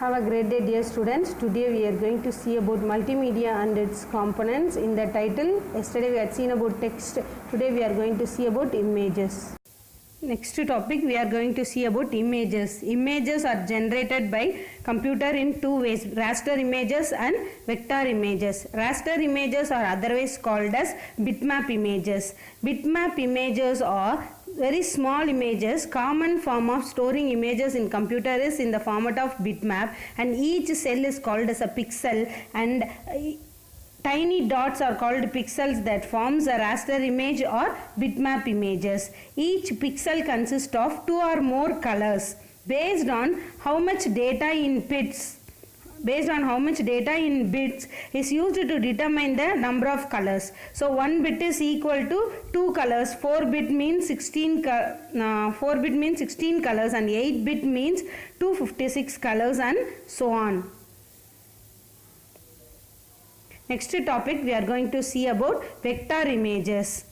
Have a great day, dear students. Today we are going to see about multimedia and its components. In the title, yesterday we had seen about text. Today we are going to see about images. Next topic we are going to see about images. Images are generated by computer in two ways, raster images and vector images. Raster images are otherwise called as bitmap images. Bitmap images are very small images. Common form of storing images in computer is in the format of bitmap, and each cell is called as a pixel, and tiny dots are called pixels that forms a raster image or bitmap images. Each pixel consists of two or more colors based on how much data in bits. Based on how much data in bits is used to determine the number of colors. So 1 bit is equal to 2 colors, 4 bit means 16 colors, and 8 bit means 256 colors, and so on. Next topic we are going to see about vector images.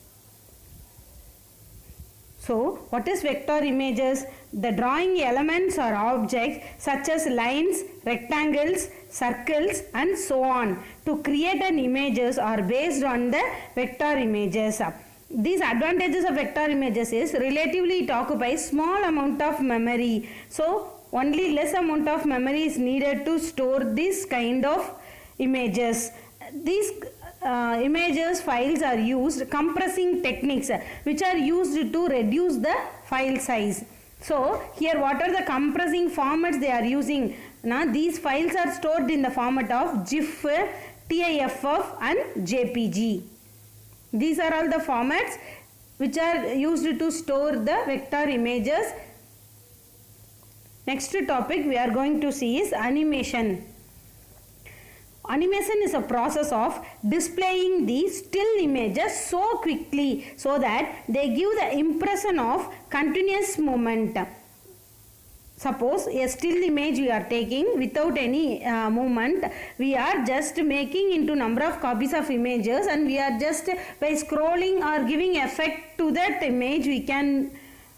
So, what is vector images? The drawing elements or objects such as lines, rectangles, circles, and so on to create an images are based on the vector images. These advantages of vector images is relatively it occupies small amount of memory. So, only less amount of memory is needed to store this kind of images. These images files are used compressing techniques which are used to reduce the file size. So here what are the compressing formats they are using? Now these files are stored in the format of GIF, TIFF and JPG. These are all the formats which are used to store the vector images. Next topic we are going to see is animation. Animation is a process of displaying the still images so quickly so that they give the impression of continuous movement. Suppose a still image we are taking without any movement, we are just making into number of copies of images, and we are just by scrolling or giving effect to that image we can,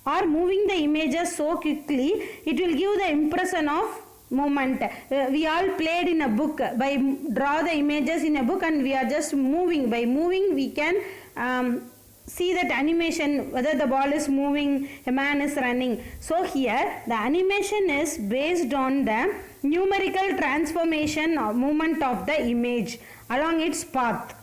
or moving the images so quickly, it will give the impression of movement. We all played in a book by draw the images in a book, and we are just moving. By moving we can see that animation, whether the ball is moving, a man is running. So here the animation is based on the numerical transformation or movement of the image along its path.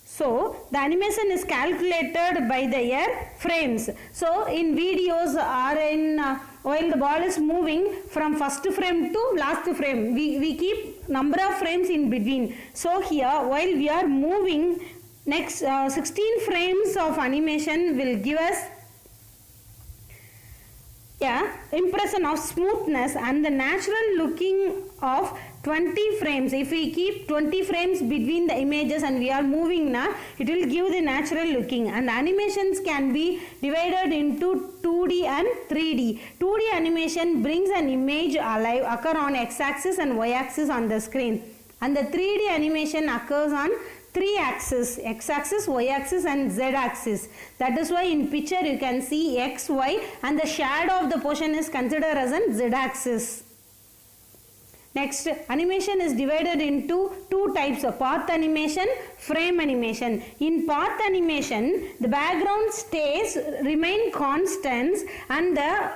So the animation is calculated by their frames. So in videos or in while the ball is moving from first frame to last frame, we keep number of frames in between. So here while we are moving, next 16 frames of animation will give us impression of smoothness and the natural looking of 20 frames. If we keep 20 frames between the images and we are moving now, it will give the natural looking. And animations can be divided into 2D and 3D. 2D animation brings an image alive, occur on x-axis and y-axis on the screen. And the 3D animation occurs on 3 axes, x-axis, y-axis and z-axis. That is why in picture you can see x, y, and the shadow of the portion is considered as an z-axis. Next, animation is divided into two types of path animation, frame animation. In path animation, the background remain constant and the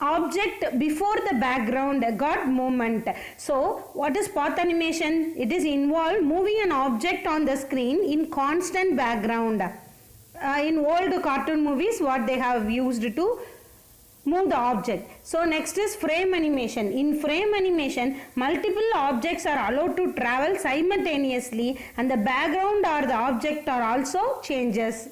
object before the background got movement. So what is path animation? It is involved moving an object on the screen in constant background. In old cartoon movies, what they have used to move the object. So next is frame animation. In frame animation, multiple objects are allowed to travel simultaneously and the background or the object are also changes.